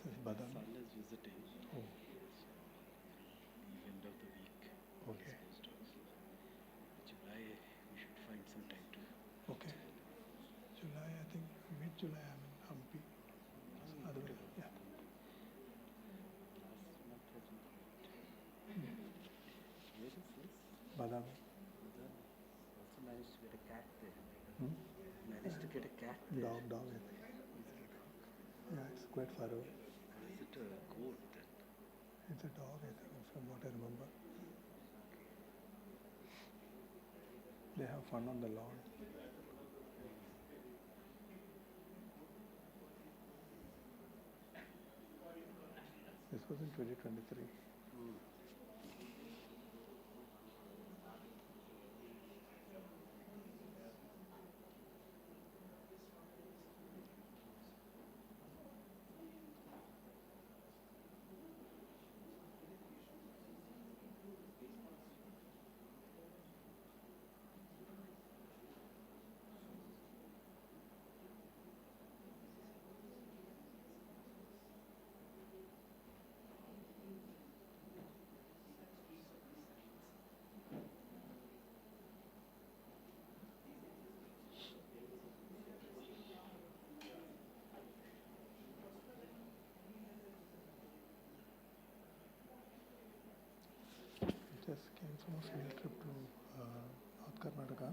is Badam. Son is visiting. Oh, Leave end of the week. okay. July, we should find some time to. Okay. July, I think mid-July I'm in Hampi. Otherwise, yeah. Last month wasn't great. Where is this? Badam. Also managed to get a cat there. Hmm? Managed to get a cat there. Dog, I think. Is it a dog? Yeah, it's quite far away. Or is it a goat then? It's a dog, I think, from what I remember. They have fun on the lawn. This was in 2023. Just came from a field trip to North Karnataka,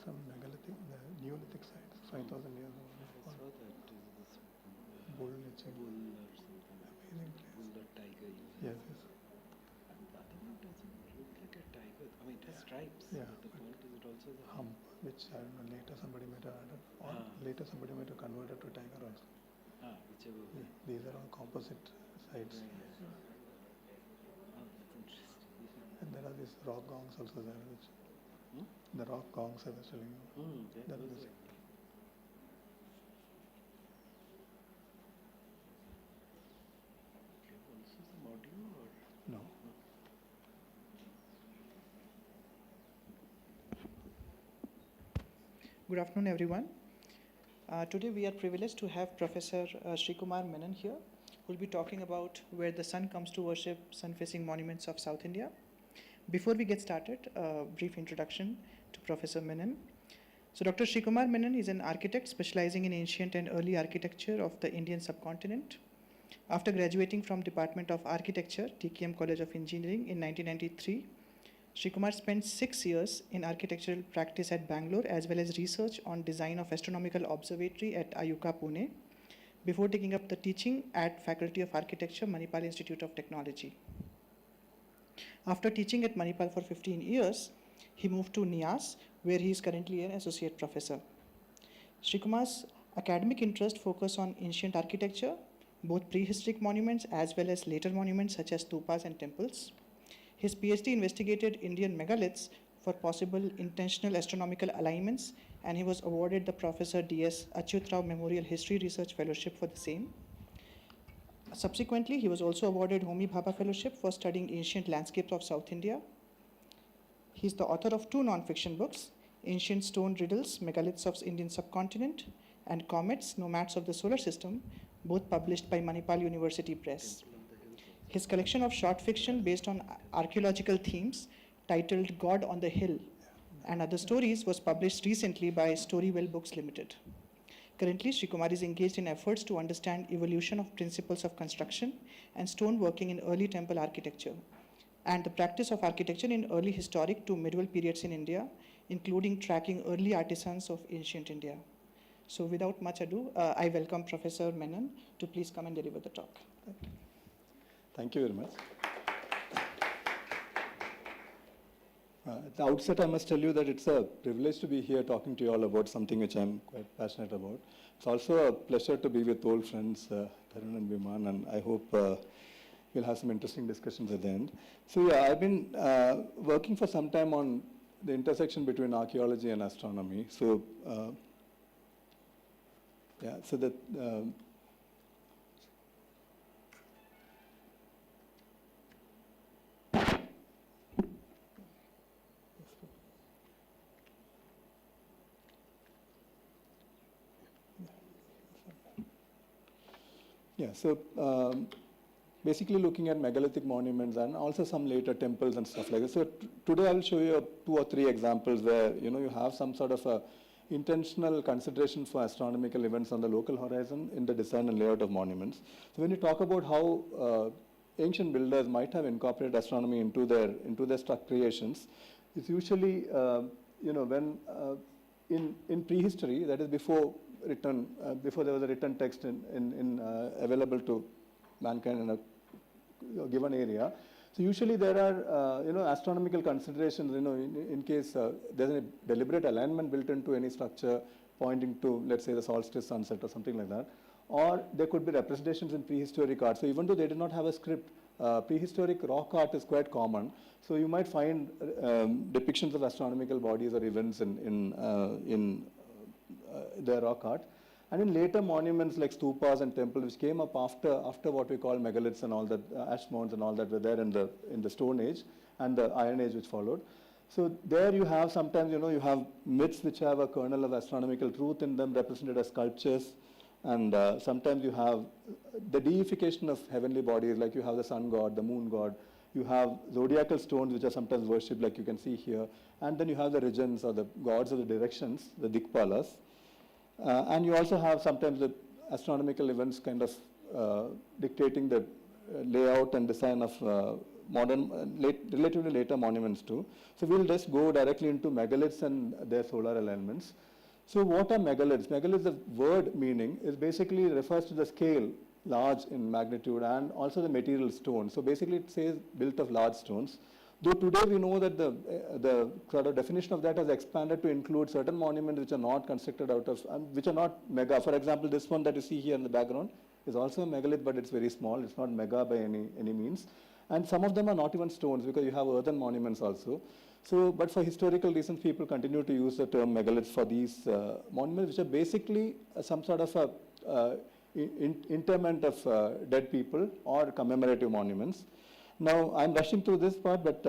some megalithic, the Neolithic sites, 5,000 years I old. saw that this Bull lynching. bull or something. Amazing place. Bull or tiger. Yes. The other one doesn't look like a tiger. I mean, it has stripes. Yeah, But the point is, it also has a Hump, which I don't know, later somebody might have added, or later somebody might have converted to tiger also. Whichever way. These are all composite sites. Oh, that's interesting. And there are these rock gongs also there, which the rock gongs I was telling you. That Those was are- Okay, also some audio or? no. Good afternoon, everyone. Today we are privileged to have Professor Srikumar Menon here, who will be talking about where the sun comes to worship sun-facing monuments of South India. Before we get started, a brief introduction to Professor Menon. So Dr. Srikumar Menon is an architect specializing in ancient and early architecture of the Indian subcontinent. After graduating from Department of Architecture, TKM College of Engineering in 1993, Srikumar spent 6 years in architectural practice at Bangalore as well as research on design of astronomical observatory at Ayuka, Pune, before taking up the teaching at Faculty of Architecture, Manipal Institute of Technology. After teaching at Manipal for 15 years, he moved to NIAS, where he is currently an associate professor. Srikumar's academic interest focus on ancient architecture, both prehistoric monuments as well as later monuments such as stupas and temples. His PhD investigated Indian megaliths for possible intentional astronomical alignments, and he was awarded the Professor D.S. Achyut Rao Memorial History Research Fellowship for the same. Subsequently, he was also awarded Homi Bhabha Fellowship for studying ancient landscapes of South India. He is the author of 2 non-fiction books, Ancient Stone Riddles, Megaliths of Indian Subcontinent, and Comets, Nomads of the Solar System, both published by Manipal University Press. His collection of short fiction based on archaeological themes, titled God on the Hill and Other Stories, was published recently by Storywell Books Limited. Currently, Srikumar is engaged in efforts to understand evolution of principles of construction and stoneworking in early temple architecture, and the practice of architecture in early historic to medieval periods in India, including tracking early artisans of ancient India. So without much ado, I welcome Professor Menon to please come and deliver the talk. Thank you very much. At the outset, I must tell you that it's a privilege to be here talking to you all about something which I'm quite passionate about. It's also a pleasure to be with old friends, Tarun and Viman, and I hope we'll have some interesting discussions at the end. So yeah, I've been working for some time on the intersection between archaeology and astronomy. So yeah, so that Yeah, so basically looking at megalithic monuments and also some later temples and stuff like that. So today I will show you 2 or 3 examples where you have some sort of a intentional consideration for astronomical events on the local horizon in the design and layout of monuments. So when you talk about how ancient builders might have incorporated astronomy into their struck creations, it's usually when in prehistory, that is before before there was a written text available to mankind in a given area. So usually there are astronomical considerations in case there's a deliberate alignment built into any structure pointing to, let's say, the solstice sunset or something like that, or there could be representations in prehistoric art. So even though they did not have a script, prehistoric rock art is quite common. So you might find depictions of astronomical bodies or events in the rock art. And in later monuments like stupas and temples, which came up after what we call megaliths and all that, ash mounds and all that were there in the Stone Age and the Iron Age which followed. So there you have sometimes, you have myths which have a kernel of astronomical truth in them represented as sculptures. And sometimes you have the deification of heavenly bodies, like you have the sun god, the moon god. You have zodiacal stones which are sometimes worshipped, like you can see here. And then you have the regions or the gods of the directions, the dikpalas. And you also have sometimes the astronomical events kind of dictating the layout and design of relatively later monuments too. So we'll just go directly into megaliths and their solar alignments. So what are megaliths? Megaliths, the word meaning is basically refers to the scale, large in magnitude, and also the material stone. So basically it says built of large stones. Though today we know that the sort of definition of that has expanded to include certain monuments which are not constructed out of, which are not mega. For example, this one that you see here in the background is also a megalith, but it's very small. It's not mega by any means. And some of them are not even stones because you have earthen monuments also. So, but for historical reasons, people continue to use the term megaliths for these monuments, which are basically some sort of a interment of dead people or commemorative monuments. Now, I'm rushing through this part, but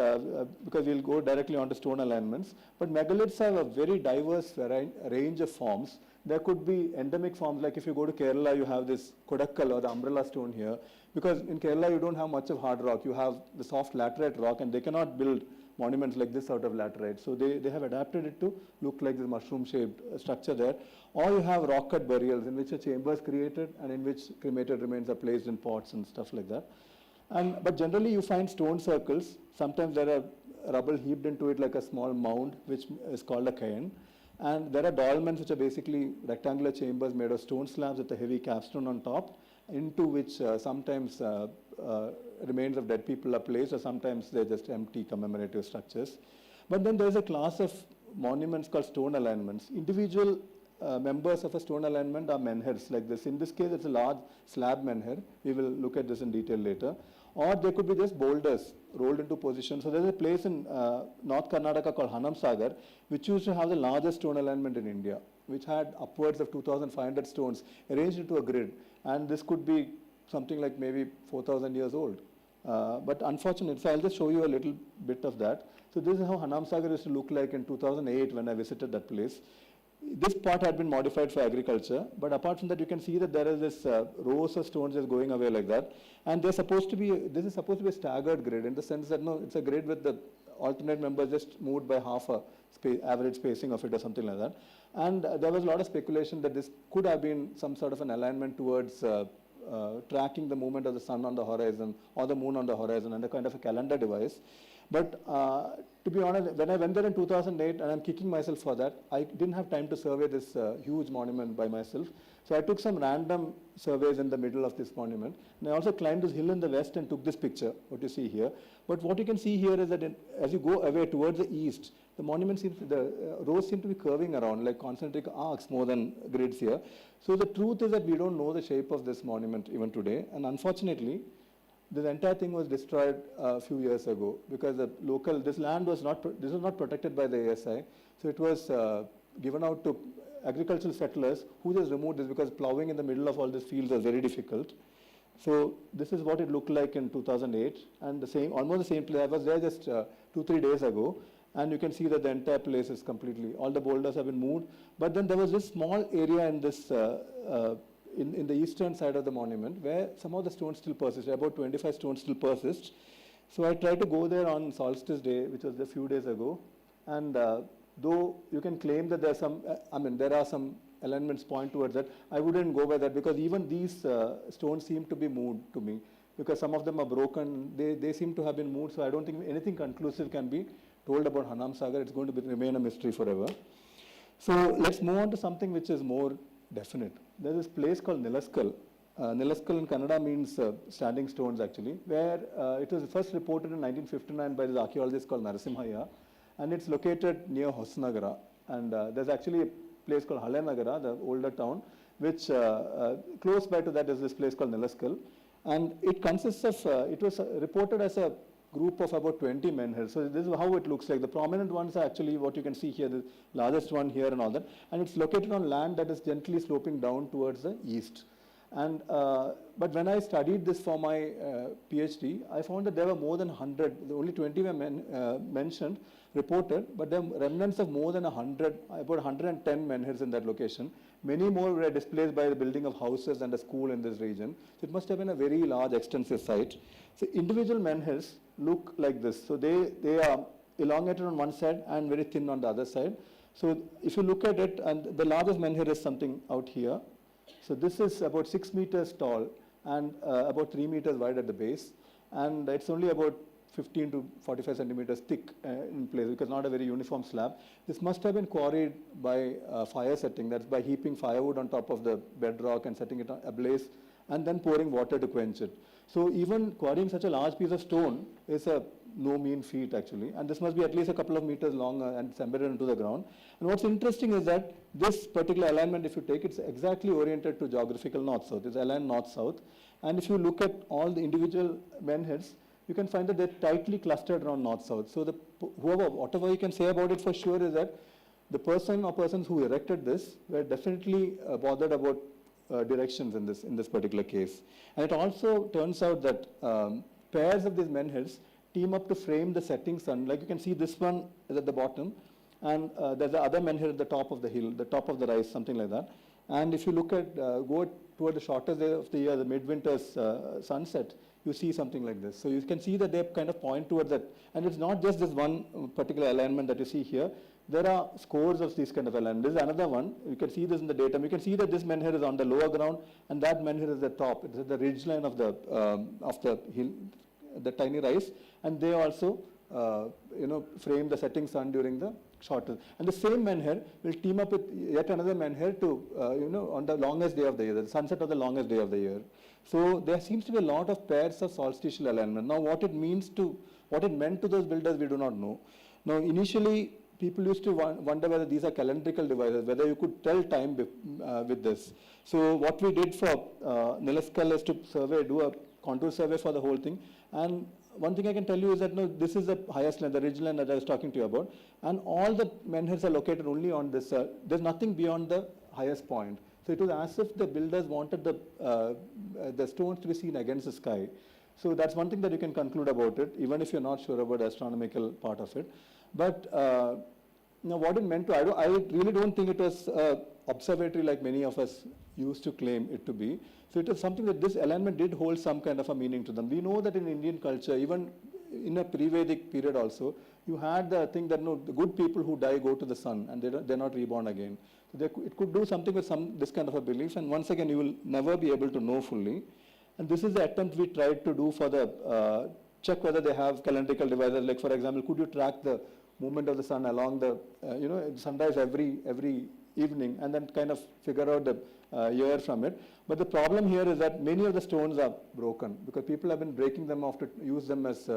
because we'll go directly onto stone alignments. But megaliths have a very diverse range of forms. There could be endemic forms, like if you go to Kerala, you have this Kodakkal or the umbrella stone here. Because in Kerala, you don't have much of hard rock. You have the soft laterite rock, and they cannot build monuments like this out of laterite. So they have adapted it to look like this mushroom-shaped structure there. Or you have rock-cut burials in which a chamber is created and in which cremated remains are placed in pots and stuff like that. But generally you find stone circles. Sometimes there are rubble heaped into it like a small mound, which is called a cairn. And there are dolmens, which are basically rectangular chambers made of stone slabs with a heavy capstone on top, into which sometimes remains of dead people are placed, or sometimes they're just empty commemorative structures. But then there's a class of monuments called stone alignments. Individual members of a stone alignment are menhirs like this. In this case, it's a large slab menhir. We will look at this in detail later. Or they could be just boulders rolled into position. So there's a place in North Karnataka called Hanam Sagar, which used to have the largest stone alignment in India, which had upwards of 2,500 stones arranged into a grid. And this could be something like maybe 4,000 years old. But unfortunately, so I'll just show you a little bit of that. So this is how Hanam Sagar used to look like in 2008 when I visited that place. This part had been modified for agriculture, but apart from that, you can see that there is this rows of stones just going away like that. And they're supposed to be, this is supposed to be a staggered grid in the sense that, no, it's a grid with the alternate members just moved by half a average spacing of it or something like that. And there was a lot of speculation that this could have been some sort of an alignment towards tracking the movement of the sun on the horizon or the moon on the horizon and a kind of a calendar device. But to be honest, when I went there in 2008, and I'm kicking myself for that, I didn't have time to survey this huge monument by myself. So I took some random surveys in the middle of this monument. And I also climbed this hill in the west and took this picture, what you see here. But what you can see here is that as you go away towards the east, the monument seems, the rows seem to be curving around like concentric arcs more than grids here. So the truth is that we don't know the shape of this monument even today. And unfortunately, this entire thing was destroyed a few years ago because the local, this land was not, this was not protected by the ASI. So it was given out to agricultural settlers who just removed this because plowing in the middle of all these fields was very difficult. So this is what it looked like in 2008, and the same, almost the same place. I was there just 2-3 days ago, and you can see that the entire place is completely, all the boulders have been moved. But then there was this small area in this in the eastern side of the monument, where some of the stones still persist. About 25 stones still persist. So I tried to go there on solstice day, which was a few days ago. And though you can claim that there's some, there are some alignments point towards that, I wouldn't go by that, because even these stones seem to be moved to me, because some of them are broken. They seem to have been moved, so I don't think anything conclusive can be told about Hanam Sagar. It's going to remain a mystery forever. So let's move on to something which is more definite. There's this place called Nilaskal. Nilaskal in Kannada means standing stones, actually, where it was first reported in 1959 by this archaeologist called Narasimhaya, and it's located near Hosnagara. And there's actually a place called Hale Nagara, the older town, which close by to that is this place called Nilaskal. And it consists of, it was reported as a group of about 20 menhirs. So this is how it looks like. The prominent ones are actually what you can see here, the largest one here and all that. And it's located on land that is gently sloping down towards the east. And, but when I studied this for my PhD, I found that there were more than 100, only 20 were mentioned, reported, but there are remnants of more than 100, about 110 menhirs in that location. Many more were displaced by the building of houses and a school in this region. So it must have been a very large, extensive site. So individual menhirs look like this. So they are elongated on one side and very thin on the other side. So if you look at it, and the largest menhir is something out here. So this is about 6 meters tall and about 3 meters wide at the base. And it's only about 15 to 45 centimeters thick in place, because not a very uniform slab. This must have been quarried by fire setting, that's by heaping firewood on top of the bedrock and setting it ablaze, and then pouring water to quench it. So even quarrying such a large piece of stone is a no mean feat, actually. And this must be at least a couple of meters long and it's embedded into the ground. And what's interesting is that this particular alignment, if you take, it's exactly oriented to geographical north-south. It's aligned north-south. And if you look at all the individual menhirs, you can find that they're tightly clustered around north-south. So whatever you can say about it for sure is that the person or persons who erected this were definitely bothered about directions in this particular case. And it also turns out that pairs of these menhirs team up to frame the setting sun. Like you can see, this one is at the bottom, and there's the other menhir at the top of the hill, the top of the rise, something like that. And if you look at, go toward the shortest day of the year, the midwinter's sunset, you see something like this. So you can see that they kind of point towards that. And it's not just this one particular alignment that you see here. There are scores of these kind of alignments. This is another one. You can see this in the datum. You can see that this menhir is on the lower ground, and that menhir is at the top. It's at the ridge line of the hill, the tiny rise. And they also, frame the setting sun during the shortest. And the same menhir will team up with yet another menhir to, on the longest day of the year, the sunset of the longest day of the year. So there seems to be a lot of pairs of solstitial alignment. Now, what it meant to those builders, we do not know. Now, initially, people used to wonder whether these are calendrical devices, whether you could tell time with this. So what we did for Nilaskal is to do a contour survey for the whole thing. And one thing I can tell you is that this is the highest line, the ridge line that I was talking to you about. And all the menhirs are located only on this. There's nothing beyond the highest point. So it was as if the builders wanted the stones to be seen against the sky. So that's one thing that you can conclude about it, even if you're not sure about the astronomical part of it. But what it meant to, I really don't think it was observatory like many of us used to claim it to be. So it was something that this alignment did hold some kind of a meaning to them. We know that in Indian culture, even in a pre-Vedic period also, you had the thing that the good people who die go to the sun and they're not reborn again. So it could do something with this kind of a belief, and once again, you will never be able to know fully. And this is the attempt we tried to do for the check whether they have calendrical devices. Like, for example, could you track the movement of the sun along the sunrise every evening, and then kind of figure out the year from it. But the problem here is that many of the stones are broken because people have been breaking them off to use them as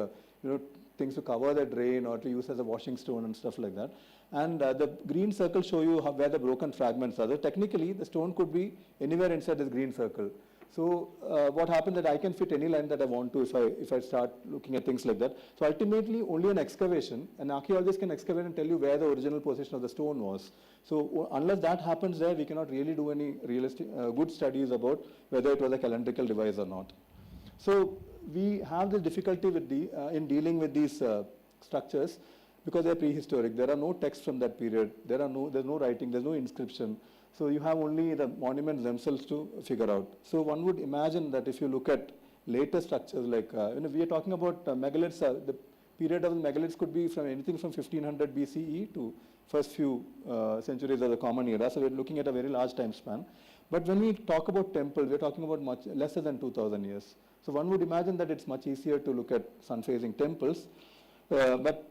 things to cover the drain or to use as a washing stone and stuff like that. And the green circle show you where the broken fragments are. So technically, the stone could be anywhere inside this green circle. So what happens that I can fit any line that I want to if I start looking at things like that. So ultimately, only an excavation, an archaeologist can excavate and tell you where the original position of the stone was. So unless that happens there, we cannot really do any realistic, good studies about whether it was a calendrical device or not. So we have this difficulty with in dealing with these structures because they're prehistoric. There are no texts from that period. There's no writing. There's no inscription. So you have only the monuments themselves to figure out. So one would imagine that if you look at later structures like, we are talking about megaliths, the period of the megaliths could be from anything from 1500 BCE to first few centuries of the Common Era. So we're looking at a very large time span. But when we talk about temples, we're talking about much lesser than 2000 years. So one would imagine that it's much easier to look at sun-facing temples, but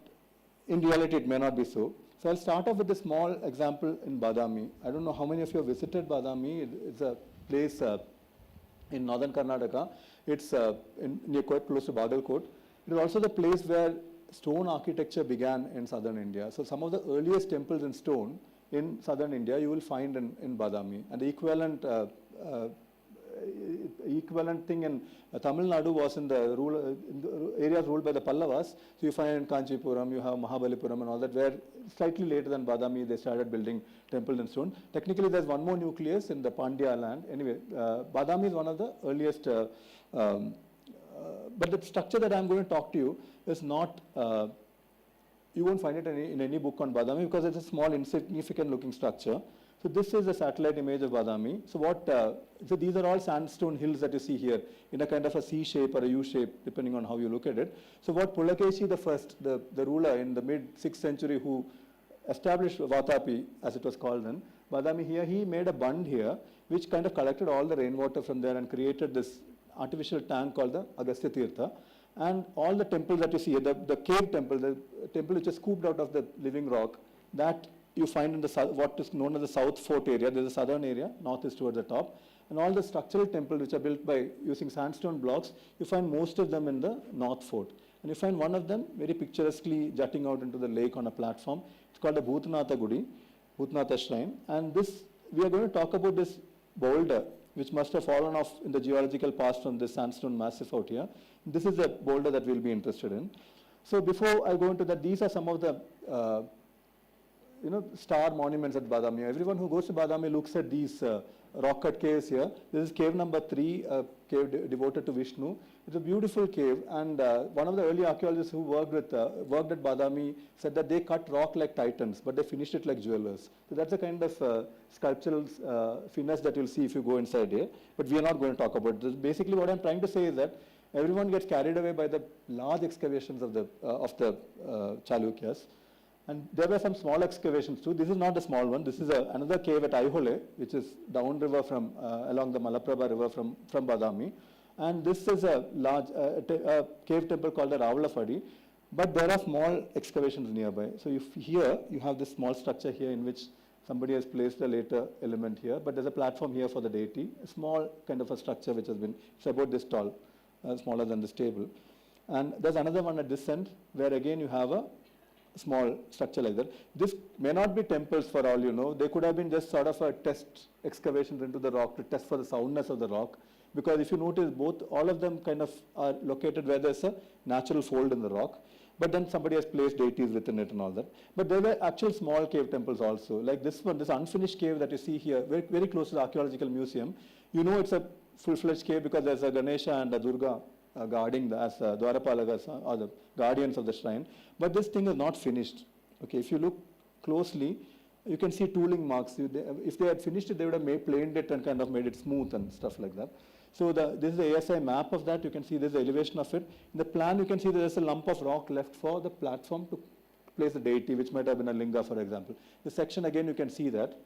in reality it may not be so. So I'll start off with a small example in Badami. I don't know how many of you have visited Badami. It's a place in northern Karnataka. It's near quite close to Bagalkot. It is also the place where stone architecture began in southern India. So some of the earliest temples in stone in southern India you will find in Badami. And the equivalent thing in Tamil Nadu was in the areas ruled by the Pallavas. So you find in Kanchipuram, you have Mahabalipuram and all that, where slightly later than Badami they started building temples in stone. Technically there's one more nucleus in the Pandya land. Anyway, Badami is one of the earliest, but the structure that I'm going to talk to you is not, you won't find it in any book on Badami because it's a small insignificant looking structure. So this is a satellite image of Badami. So so these are all sandstone hills that you see here in a kind of a C shape or a U shape, depending on how you look at it. So what Pulakeshi the first, the ruler in the mid 6th century who established Vatapi, as it was called then, Badami here, he made a bund here, which kind of collected all the rainwater from there and created this artificial tank called the Agastya Tirtha. And all the temples that you see here, the cave temple, the temple which is scooped out of the living rock, that you find in the what is known as the South Fort area. There's a southern area, north is towards the top. And all the structural temples which are built by using sandstone blocks, you find most of them in the North Fort. And you find one of them very picturesquely jutting out into the lake on a platform. It's called the Bhutanatha Gudi, Bhutanatha Shrine. And we are going to talk about this boulder, which must have fallen off in the geological past from this sandstone massif out here. This is the boulder that we'll be interested in. So before I go into that, these are some of the star monuments at Badami. Everyone who goes to Badami looks at these rock-cut caves here. This is cave number 3, a cave devoted to Vishnu. It's a beautiful cave, and one of the early archaeologists who worked at Badami said that they cut rock like titans, but they finished it like jewelers. So that's the kind of sculptural finesse that you'll see if you go inside here. But we are not going to talk about this. Basically, what I'm trying to say is that everyone gets carried away by the large excavations of the Chalukyas. And there were some small excavations too. This is not a small one. This is another cave at Aihole, which is downriver from along the Malaprabha river from Badami. And this is a large cave temple called the Ravalafadi. But there are small excavations nearby. So here you have this small structure here in which somebody has placed a later element here. But there's a platform here for the deity. A small kind of a structure which has been, it's about this tall, smaller than this table. And there's another one at this end where again you have a small structure like that. This may not be temples for all you know. They could have been just sort of a test excavations into the rock to test for the soundness of the rock. Because if you notice, all of them kind of are located where there's a natural fold in the rock. But then somebody has placed deities within it and all that. But there were actual small cave temples also. Like this one, this unfinished cave that you see here, very, very close to the archaeological museum. You know it's a full-fledged cave because there's a Ganesha and a Durga guarding as Dwarapalakas or the guardians of the shrine. But this thing is not finished. Okay, if you look closely, you can see tooling marks. If they had finished it, they would have planed it and kind of made it smooth and stuff like that. So this is the ASI map of that. You can see there's the elevation of it. In the plan, you can see there's a lump of rock left for the platform to place the deity, which might have been a linga, for example. The section, again, you can see that.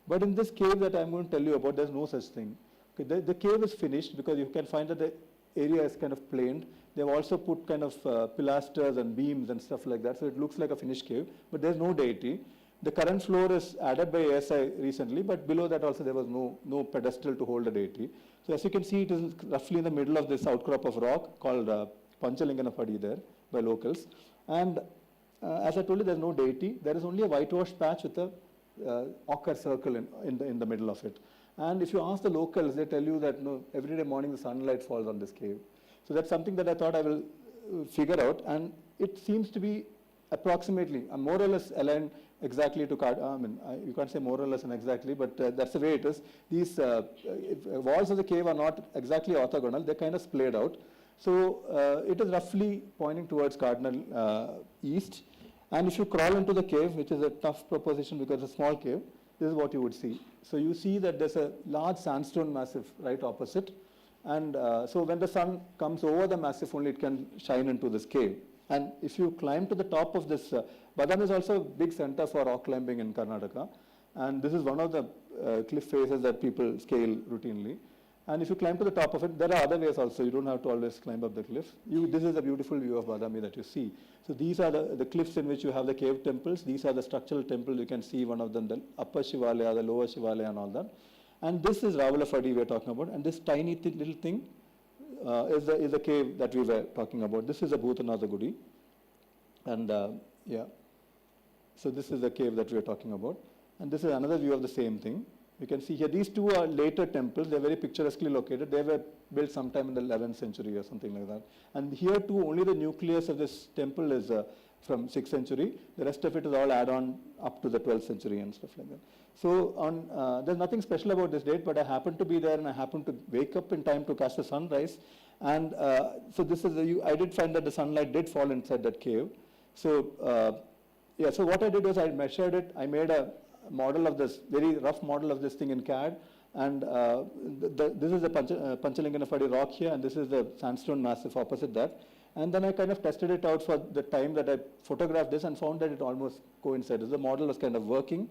But in this cave that I'm going to tell you about, there's no such thing. Okay, the cave is finished because you can find that the area is kind of planed. They've also put kind of pilasters and beams and stuff like that, so it looks like a finished cave, but there's no deity. The current floor is added by ASI recently, but below that also there was no pedestal to hold a deity. So as you can see, it is roughly in the middle of this outcrop of rock called Panchalinganapadi there by locals. And as I told you, there's no deity. There is only a whitewashed patch with a ochre circle in the middle of it. And if you ask the locals, they tell you that every day morning the sunlight falls on this cave. So that's something that I thought I will figure out. And it seems to be approximately, more or less aligned exactly to, you can't say more or less and exactly, but that's the way it is. These walls of the cave are not exactly orthogonal, they're kind of splayed out. So it is roughly pointing towards cardinal east. And if you crawl into the cave, which is a tough proposition because it's a small cave, this is what you would see. So you see that there's a large sandstone massif right opposite. And so when the sun comes over the massif only, it can shine into this cave. And if you climb to the top of this, Badam is also a big center for rock climbing in Karnataka. And this is one of the cliff faces that people scale routinely. And if you climb to the top of it, there are other ways also. You don't have to always climb up the cliff. This is a beautiful view of Badami that you see. So these are the cliffs in which you have the cave temples. These are the structural temples. You can see one of them, the upper Shivalaya, the lower Shivalaya and all that. And this is Ravalafadi we are talking about. And this tiny little thing is the cave that we were talking about. This is a Bhutanatha Gudi. And yeah, so this is the cave that we are talking about. And this is another view of the same thing. You can see here, these two are later temples. They're very picturesquely located. They were built sometime in the 11th century or something like that. And here too, only the nucleus of this temple is from 6th century. The rest of it is all add-on up to the 12th century and stuff like that. So there's nothing special about this date, but I happened to be there and I happened to wake up in time to catch the sunrise. And so this is, I did find that the sunlight did fall inside that cave. So yeah, so what I did was I measured it. I made a model of this, very rough model of this thing in CAD. And this is the Panchalinganafadi rock here, and this is the sandstone massif opposite that. And then I kind of tested it out for the time that I photographed this and found that it almost coincided. The model was kind of working.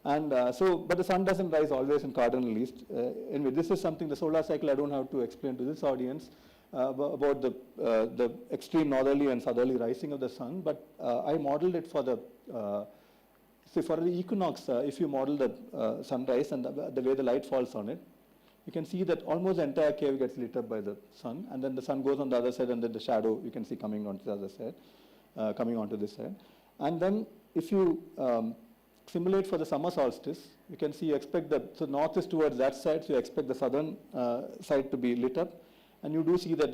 And but the sun doesn't rise always in cardinal east. Anyway, this is something, the solar cycle, I don't have to explain to this audience about the extreme northerly and southerly rising of the sun, but I modeled it for the, so for the equinox, if you model the sunrise and the way the light falls on it, you can see that almost the entire cave gets lit up by the sun, and then the sun goes on the other side, and then the shadow you can see coming onto the other side, coming onto this side. And then if you simulate for the summer solstice, you can see you expect so north is towards that side, so you expect the southern side to be lit up. And you do see that,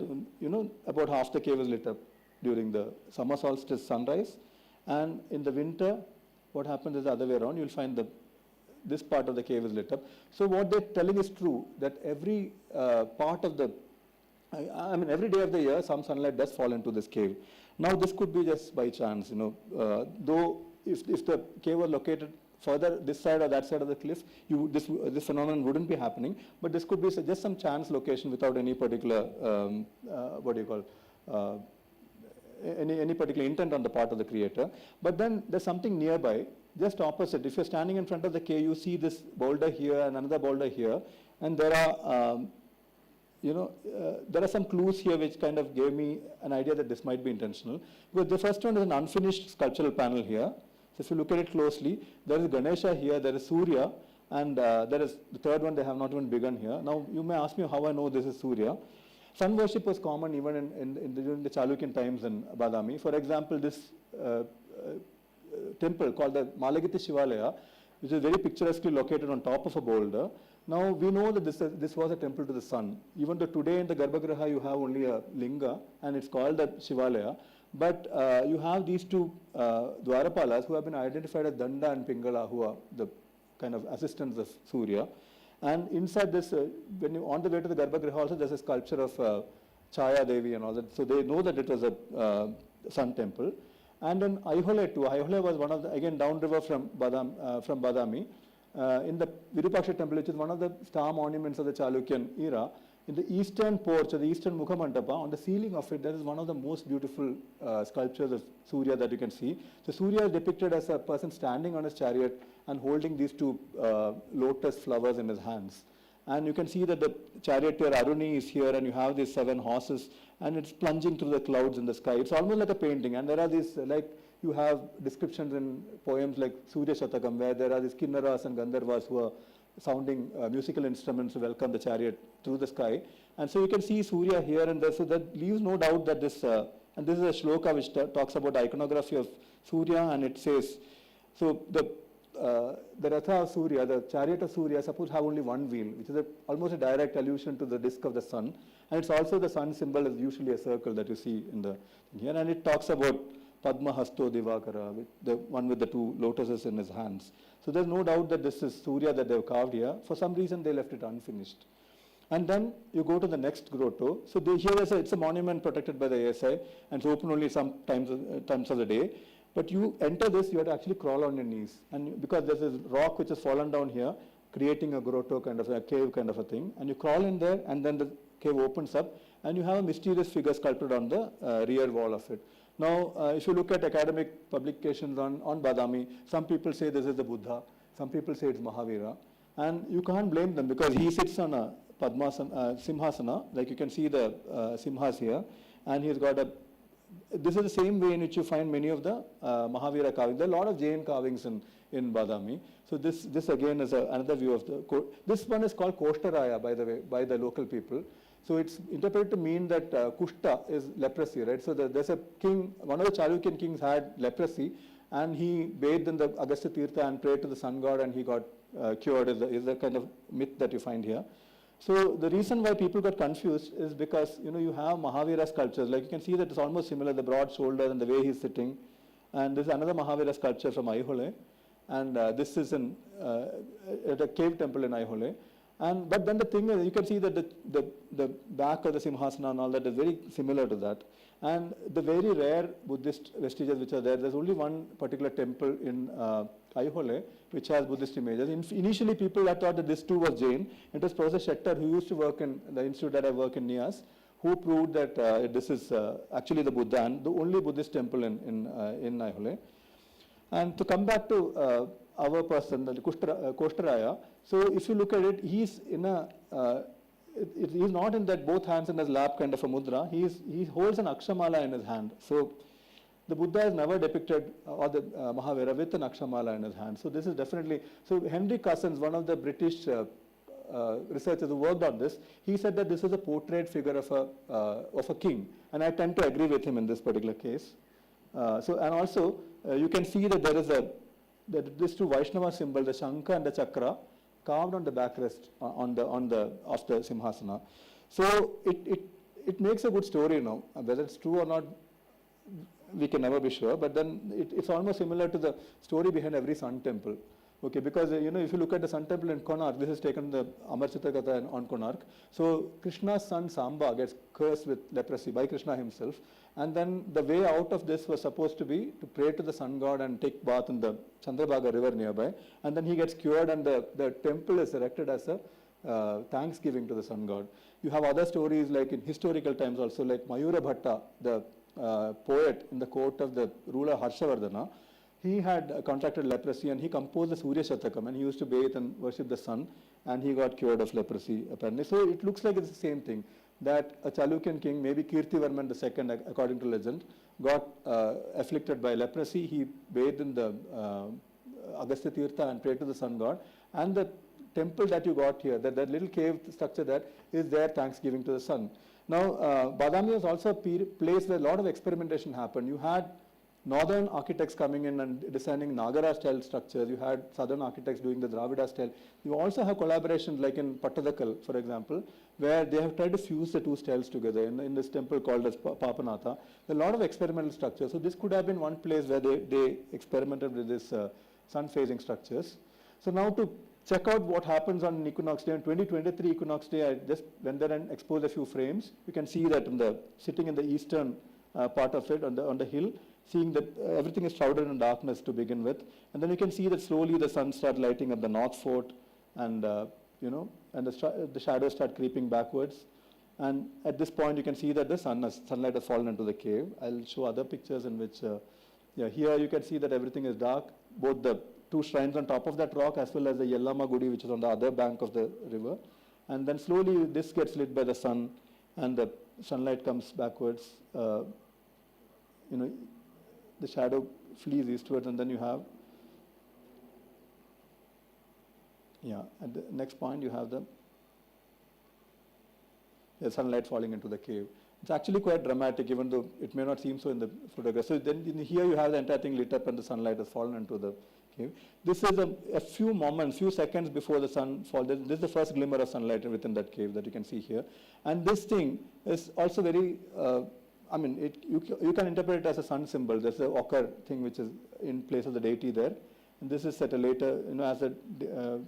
about half the cave is lit up during the summer solstice sunrise. And in the winter, what happens is the other way around. You'll find this part of the cave is lit up. So what they're telling is true, that every part of every day of the year, some sunlight does fall into this cave. Now, this could be just by chance, though if the cave was located further this side or that side of the cliff, this phenomenon wouldn't be happening. But this could be just some chance location without any particular, any particular intent on the part of the creator. But then there's something nearby, just opposite. If you're standing in front of the cave, you see this boulder here and another boulder here, and there are, there are some clues here which kind of gave me an idea that this might be intentional. Because the first one is an unfinished sculptural panel here. So if you look at it closely, there is Ganesha here, there is Surya, and there is the third one they have not even begun here. Now you may ask me how I know this is Surya. Sun worship was common even during the Chalukyan times in Badami. For example, this temple called the Malagiti Shivalaya, which is very picturesquely located on top of a boulder. Now we know that this was a temple to the sun. Even though today in the Garbhagriha you have only a linga and it's called the Shivalaya, but you have these two Dwarapalas who have been identified as Danda and Pingala, who are the kind of assistants of Surya. And inside this, when you on the way to the Garbhagriha also, there's a sculpture of Chaya Devi and all that. So they know that it was a sun temple. And then Aihole too. Aihole was one of the, again, downriver from Badami. In the Virupaksha temple, which is one of the star monuments of the Chalukyan era, in the eastern porch, or the eastern Mukha Mandapa, on the ceiling of it, there is one of the most beautiful sculptures of Surya that you can see. So Surya is depicted as a person standing on his chariot and holding these two lotus flowers in his hands. And you can see that the charioteer Aruni is here, and you have these 7 horses, and it's plunging through the clouds in the sky. It's almost like a painting, and there are these, like, you have descriptions in poems like Surya Shatakam, where there are these Kinnaras and Gandharvas who are sounding musical instruments to welcome the chariot through the sky. And so you can see Surya here and there, so that leaves no doubt that this, and this is a shloka which talks about the iconography of Surya, and it says, so the Ratha of Surya, the chariot of Surya, suppose have only one wheel, which is almost a direct allusion to the disk of the sun. And it's also the sun symbol is usually a circle that you see in the here, and it talks about Padma Hasto Divakara, the one with the 2 lotuses in his hands. So there's no doubt that this is Surya that they've carved here. For some reason, they left it unfinished. And then you go to the next grotto. So here it's a monument protected by the ASI, and it's open only some times of the day. But you enter this, you have to actually crawl on your knees. And because there's this rock which has fallen down here, creating a grotto kind of a cave kind of a thing. And you crawl in there, and then the cave opens up, and you have a mysterious figure sculpted on the rear wall of it. Now, if you look at academic publications on Badami, some people say this is the Buddha, some people say it's Mahavira. And you can't blame them because he sits on a Simhasana, like you can see the Simhas here, and he's got a. This is the same way in which you find many of the Mahavira carvings. There are a lot of Jain carvings in Badami. So this again is another view of the. This one is called Koshtaraya, by the way, by the local people. So it's interpreted to mean that Kushta is leprosy, right? So there's a king, one of the Chalukyan kings had leprosy, and he bathed in the Agastya Tirtha and prayed to the sun god, and he got cured. Is the kind of myth that you find here. So the reason why people got confused is because you have Mahavira sculptures. Like you can see that it's almost similar, the broad shoulder and the way he's sitting. And this is another Mahavira sculpture from Aihole, and this is at a cave temple in Aihole. But then the thing is, you can see that the back of the Simhasana and all that is very similar to that. And the very rare Buddhist vestiges which are there, there's only one particular temple in Aihole which has Buddhist images. Initially, people had thought that this too was Jain. It was Professor Shettar, who used to work in the institute that I work in Nias, who proved that this is actually the Buddha and the only Buddhist temple in Aihole. And to come back to our person, the Koshtaraya, so if you look at it, he's in a, he's not in that both hands in his lap kind of a mudra. He holds an akshamala in his hand. So the Buddha is never depicted, or the Mahavira, with an akshamala in his hand. So this is definitely, so Henry Cousins, one of the British researchers who worked on this, he said that this is a portrait figure of a king. And I tend to agree with him in this particular case. And also, you can see that there is these two Vaishnava symbols, the Shankha and the Chakra, carved on the backrest of the Simhasana. So it makes a good story now. Whether it's true or not, we can never be sure. But then it's almost similar to the story behind every sun temple. Okay, because if you look at the sun temple in Konark, this is taken the Amarchita Katha on Konark. So Krishna's son Samba gets cursed with leprosy by Krishna himself, and then the way out of this was supposed to be to pray to the sun god and take bath in the Chandrabhaga river nearby, and then he gets cured, and the temple is erected as a thanksgiving to the sun god. You have other stories like in historical times also, like Mayura Bhatta, the poet in the court of the ruler Harshavardhana. He had contracted leprosy, and he composed the Surya Shatakam, and he used to bathe and worship the sun, and he got cured of leprosy apparently. So it looks like it's the same thing, that a Chalukyan king, maybe Kirtivarman II, according to legend, got afflicted by leprosy. He bathed in the Agastya Tirtha and prayed to the sun god, and the temple that you got here, that little cave structure there, is there thanksgiving to the sun. Now, Badami was also a place where a lot of experimentation happened. You had northern architects coming in and designing Nagara style structures. You had southern architects doing the Dravida style. You also have collaborations like in Pattadakal, for example, where they have tried to fuse the two styles together in this temple called as Papanatha. There are a lot of experimental structures. So this could have been one place where they experimented with this sun-facing structures. So now to check out what happens on Equinox Day, on 2023 Equinox Day, I just went there and exposed a few frames. You can see that sitting in the eastern part of it on the hill, seeing that everything is shrouded in darkness to begin with. And then you can see that slowly the sun starts lighting up the north fort, and and the shadows start creeping backwards. And at this point you can see that the sunlight has fallen into the cave. I'll show other pictures in which, here you can see that everything is dark, both the two shrines on top of that rock as well as the Yellama Gudi, which is on the other bank of the river. And then slowly this gets lit by the sun, and the sunlight comes backwards. The shadow flees eastwards, and then you have, at the next point you have the sunlight falling into the cave. It's actually quite dramatic, even though it may not seem so in the photograph. So then here you have the entire thing lit up, and the sunlight has fallen into the cave. This is a few seconds before the sun falls. This is the first glimmer of sunlight within that cave that you can see here. And this thing is also very, you can interpret it as a sun symbol. There's a ochre thing which is in place of the deity there. And this is at a later, as the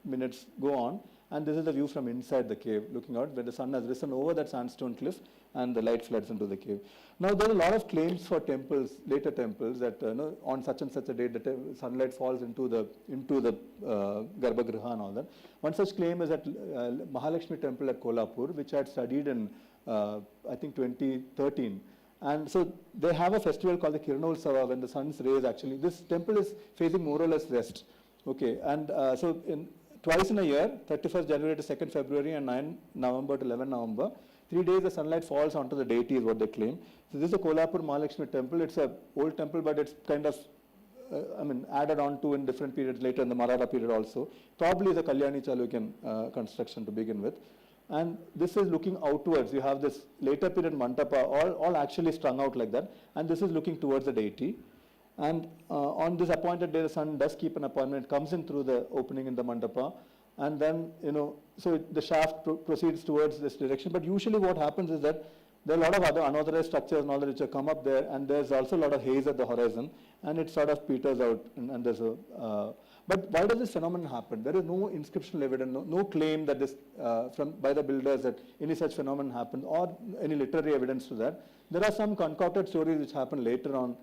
minutes go on. And this is the view from inside the cave, looking out where the sun has risen over that sandstone cliff and the light floods into the cave. Now, there are a lot of claims for temples, later temples, that on such and such a day, the sunlight falls into the Garbhagriha and all that. One such claim is that Mahalakshmi temple at Kolhapur, which I had studied in, I think, 2013. And so they have a festival called the Kiranolsava, when the sun's rays actually, this temple is facing more or less west. Okay, and so twice in a year, 31st January to 2nd February and 9 November to 11 November, 3 days the sunlight falls onto the deity is what they claim. So this is the Kolhapur Mahalakshmi temple. It's an old temple, but it's kind of, added on to in different periods later in the Maratha period also. Probably the Kalyani Chalukyan construction to begin with. And this is looking outwards. You have this later period mandapa, all actually strung out like that. And this is looking towards the deity. And on this appointed day, the sun does keep an appointment. It comes in through the opening in the mandapa. And then, so the shaft proceeds towards this direction. But usually what happens is that there are a lot of other unauthorized structures and all that which have come up there. And there's also a lot of haze at the horizon. And it sort of peters out. And there's a... But why does this phenomenon happen? There is no inscriptional evidence, no claim that this, by the builders that any such phenomenon happened, or any literary evidence to that. There are some concocted stories which happen later on,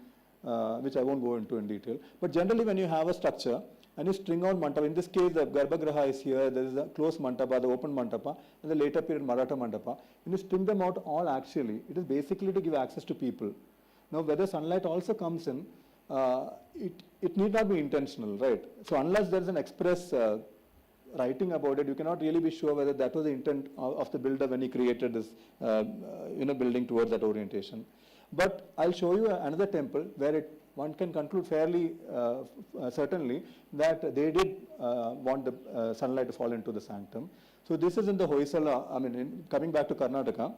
which I won't go into in detail. But generally when you have a structure and you string out mantapa, in this case the Garbhagriha is here, there is a closed mantapa, the open mantapa, and the later period Maratha mantapa. When you string them out all actually, it is basically to give access to people. Now whether sunlight also comes in, it need not be intentional, right? So unless there is an express writing about it, you cannot really be sure whether that was the intent of the builder when he created this, building towards that orientation. But I'll show you another temple where one can conclude fairly certainly that they did want the sunlight to fall into the sanctum. So this is in the Hoysala, coming back to Karnataka.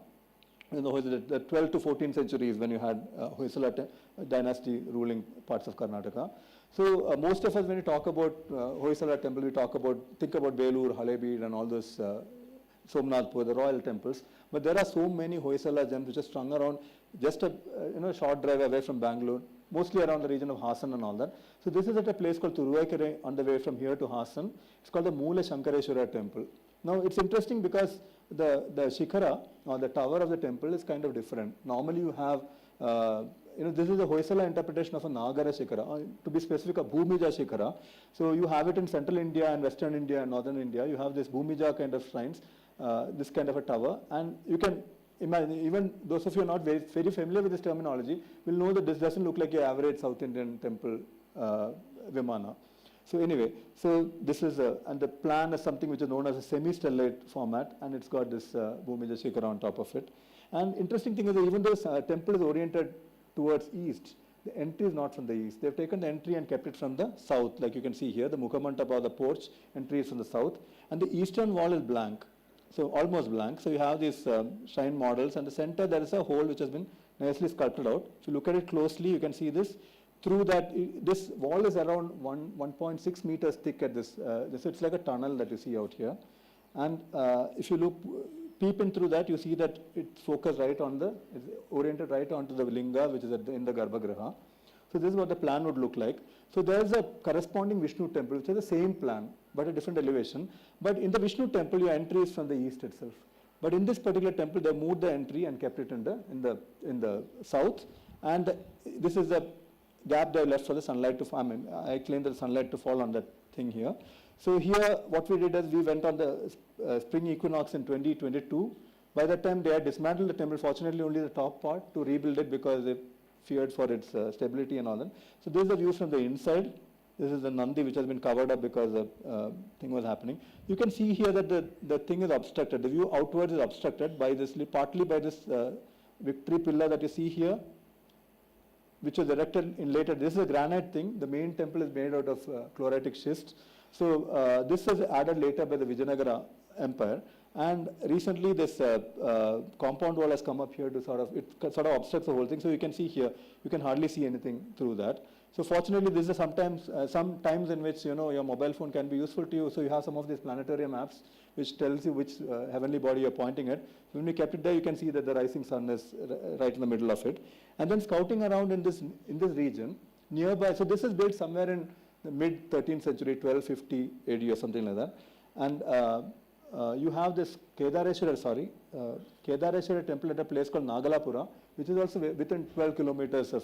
In the 12th to 14th centuries when you had Hoysala dynasty ruling parts of Karnataka. So most of us, when we talk about Hoysala temple, think about Belur, Halebeed and all those Somnathpur, the royal temples. But there are so many Hoysala gems which are strung around just a short drive away from Bangalore, mostly around the region of Hassan and all that. So this is at a place called Turuvaikere on the way from here to Hassan. It's called the Moola Shankareshwara temple. Now it's interesting because the Shikhara or the tower of the temple is kind of different. Normally you have, this is a Hoysala interpretation of a Nagara Shikhara, to be specific, a Bhumija Shikhara. So you have it in central India and western India and northern India. You have this Bhumija kind of shrines, this kind of a tower. And you can imagine, even those of you who are not very familiar with this terminology will know that this doesn't look like your average South Indian temple Vimana. So anyway, so this is and the plan is something which is known as a semi-stellate format, and it's got this Bhumija Shikhara on top of it. And interesting thing is that even though this temple is oriented towards east, the entry is not from the east. They've taken the entry and kept it from the south, like you can see here, the Mukhamantapa or the porch entry is from the south, and the eastern wall is blank, so almost blank. So you have these shrine models, and the center there is a hole which has been nicely sculpted out. If you look at it closely, you can see this. Through that, this wall is around 1.6 meters thick at this. It's like a tunnel that you see out here. And if you peep in through that, you see that it's focused right on it's oriented right onto the linga, which is in the Garbhagriha. So this is what the plan would look like. So there is a corresponding Vishnu temple, which has the same plan, but a different elevation. But in the Vishnu temple, your entry is from the east itself. But in this particular temple, they moved the entry and kept it in the south. And this is the gap they left for the sunlight to fall. I claim the sunlight to fall on that thing here. So here, what we did is we went on the spring equinox in 2022. By that time, they had dismantled the temple, fortunately only the top part, to rebuild it because they feared for its stability and all that. So this is the view from the inside. This is the Nandi which has been covered up because the thing was happening. You can see here that the thing is obstructed. The view outwards is obstructed by this, partly by this victory pillar that you see here, which was erected in later. This is a granite thing. The main temple is made out of chloritic schist. So this was added later by the Vijayanagara Empire. And recently this compound wall has come up here to sort of obstructs the whole thing. So you can see here, you can hardly see anything through that. So fortunately, this is sometimes some times in which your mobile phone can be useful to you. So you have some of these planetarium apps which tells you which heavenly body you're pointing at. So when we kept it there, you can see that the rising sun is right in the middle of it. And then scouting around in this region nearby. So this is built somewhere in the mid 13th century, 1250 AD or something like that. And you have this Kedareshwara temple at a place called Nagalapura, which is also within 12 kilometers of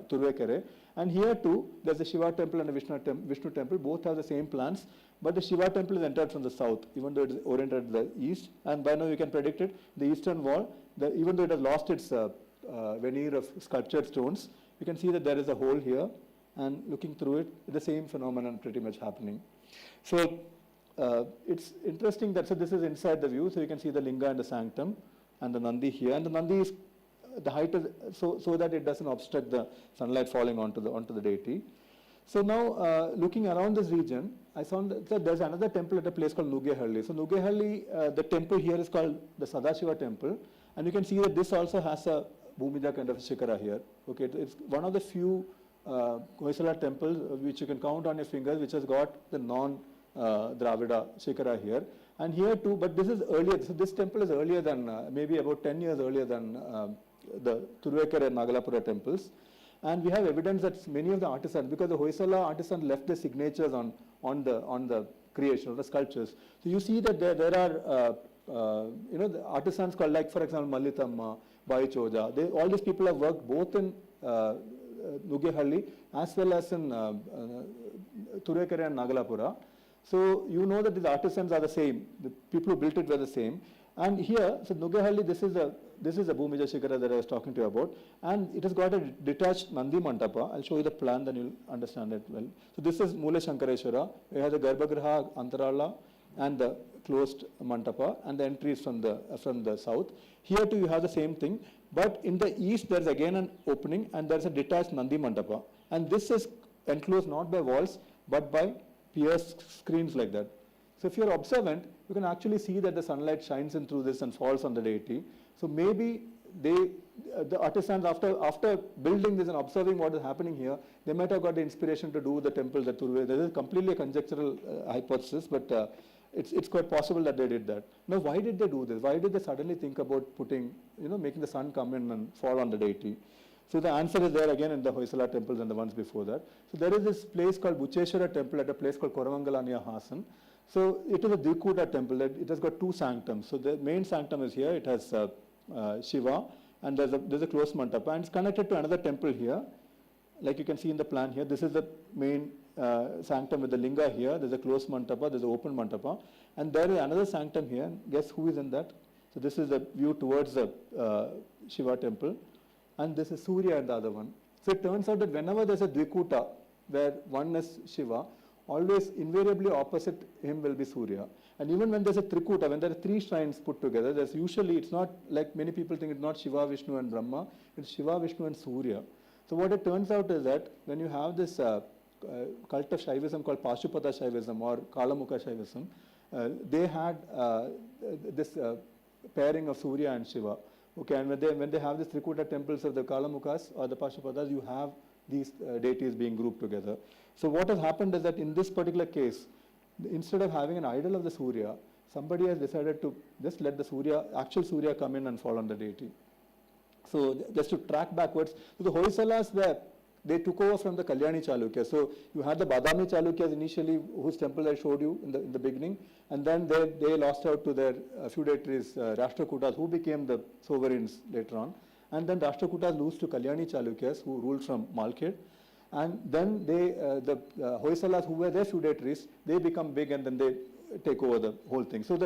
Turvekere. And here too, there's a Shiva temple and a Vishnu temple. Both have the same plans, but the Shiva temple is entered from the south, even though it is oriented to the east. And by now you can predict it, the eastern wall, even though it has lost its veneer of sculptured stones, you can see that there is a hole here, and looking through it, the same phenomenon pretty much happening. So it's interesting that, so this is inside the view, so you can see the linga and the sanctum and the Nandi here, and the Nandi is the height is so that it doesn't obstruct the sunlight falling onto the deity. So now looking around this region, I saw that there's another temple at a place called Nugehalli. So Nugehalli, the temple here is called the Sadashiva temple, and you can see that this also has a Bhumija kind of shikara here. Okay, it's one of the few Hoysala temples which you can count on your fingers, which has got the non-Dravida shikara here. And here too, but this is earlier, so this temple is earlier than, maybe about 10 years earlier than the Turvekere and Nagalapura temples. And we have evidence that many of the artisans, because the Hoysala artisans left their signatures on the creation of the sculptures. So you see that there are, the artisans called, like for example, Mallithamma, Bai Choja, all these people have worked both in Nugehalli as well as in Turvekere and Nagalapura. So you know that these artisans are the same. The people who built it were the same. And here, so Nugehalli, this is a Bhumija Shikara that I was talking to you about, and it has got a detached Nandi Mandapa. I'll show you the plan, then you'll understand it well. So this is Mula Shankareshwara. We have the Garbhagriha, Antarala, and the closed Mandapa, and the entry is from the south. Here too you have the same thing, but in the east there is again an opening, and there is a detached Nandi Mandapa. And this is enclosed not by walls, but by pierced screens like that. So if you're observant, you can actually see that the sunlight shines in through this and falls on the deity. So maybe the artisans, after building this and observing what is happening here, they might have got the inspiration to do the temples at Turve. This is completely a conjectural hypothesis, but it's quite possible that they did that. Now, why did they do this? Why did they suddenly think about making the sun come in and fall on the deity? So the answer is there again in the Hoysala temples and the ones before that. So there is this place called Bucheshwara temple at a place called Koravangala near Hasan. So it is a Dvikuta temple. It has got two sanctums. So the main sanctum is here. It has Shiva, and there's a closed mandapa, and it's connected to another temple here. Like you can see in the plan here, this is the main sanctum with the linga here. There's a closed mandapa, there's an open mandapa, and there is another sanctum here. Guess who is in that? So this is the view towards the Shiva temple, and this is Surya in the other one. So it turns out that whenever there's a Dvikuta, where one is Shiva, always invariably opposite him will be Surya. And even when there's a Trikuta, when there are three shrines put together, there's usually, it's not like many people think, it's not Shiva, Vishnu and Brahma, it's Shiva, Vishnu and Surya. So what it turns out is that when you have this cult of Shaivism called Pashupata Shaivism or Kalamukha Shaivism, they had this pairing of Surya and Shiva. Okay, and when they have these Trikuta temples of the Kalamukhas or the Pashupatas, you have these deities being grouped together. So what has happened is that in this particular case, instead of having an idol of the Surya, somebody has decided to just let the actual Surya come in and fall on the deity. So just to track backwards, so the Hoysalas they took over from the Kalyani Chalukyas. So you had the Badami Chalukyas initially, whose temple I showed you in the beginning, and then they lost out to their feudatories, Rashtrakutas, who became the sovereigns later on. And then Rashtrakutas lose to Kalyani Chalukyas, who ruled from Malkhed. And then the Hoysalas, who were their feudatories, they become big and then they take over the whole thing. So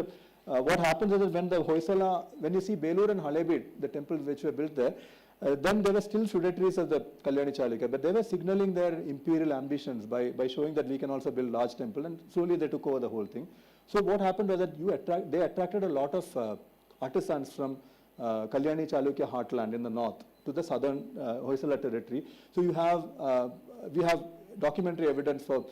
what happens is that when the Hoysala, when you see Belur and Halebid, the temples which were built there, then they were still feudatories of the Kalyani Chalukya, but they were signaling their imperial ambitions by showing that we can also build large temple, and slowly they took over the whole thing. So what happened was that they attracted a lot of artisans from Kalyani Chalukya heartland in the north to the southern Hoysala territory. So we have documentary evidence for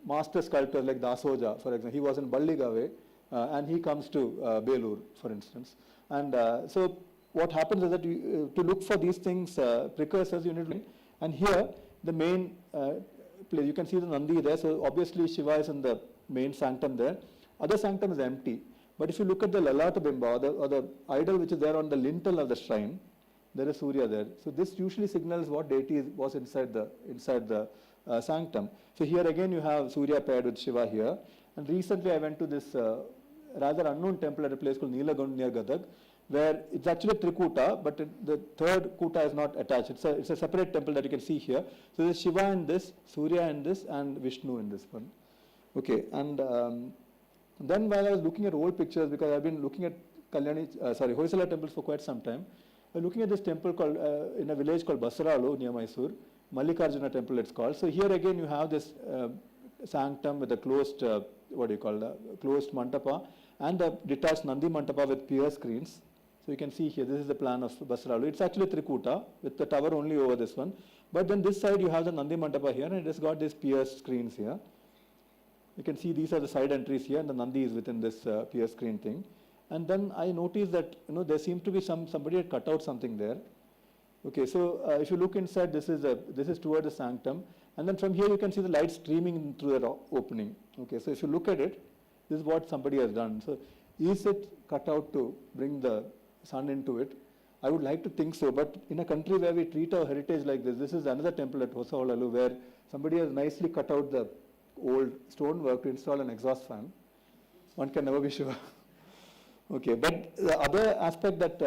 master sculptors like Dasoja, for example. He was in Balligave and he comes to Belur, for instance. And so what happens is that to look for these things, precursors, you need to, and here the main place, you can see the Nandi there. So obviously Shiva is in the main sanctum there. Other sanctum is empty. But if you look at the Lalata Bimba or the idol which is there on the lintel of the shrine, there is Surya there. So this usually signals what deity was inside the sanctum. So here again you have Surya paired with Shiva here. And recently I went to this rather unknown temple at a place called Neelagund near Gadag, where it's actually Trikuta, but the third kuta is not attached. It's a separate temple that you can see here. So there's Shiva in this, Surya in this, and Vishnu in this one. Okay, and then while I was looking at old pictures, because I've been looking at Hoysala temples for quite some time, I was looking at this temple called in a village called Basaralu near Mysore, Mallikarjuna temple it's called. So here again you have this sanctum with a closed, closed mantapa, and a detached Nandi mantapa with pier screens. So you can see here, this is the plan of Basaralu. It's actually Trikuta with the tower only over this one. But then this side you have the Nandi mantapa here, and it has got these pier screens here. You can see these are the side entries here, and the Nandi is within this pier screen thing. And then I noticed that there seems to be somebody had cut out something there. Okay, so if you look inside, this is toward the sanctum, and then from here you can see the light streaming through that opening. Okay, so if you look at it, this is what somebody has done. So is it cut out to bring the sun into it? I would like to think so, but in a country where we treat our heritage like this is another temple at Hosaholalu where somebody has nicely cut out the old stonework to install an exhaust fan. One can never be sure. Okay, but the other aspect that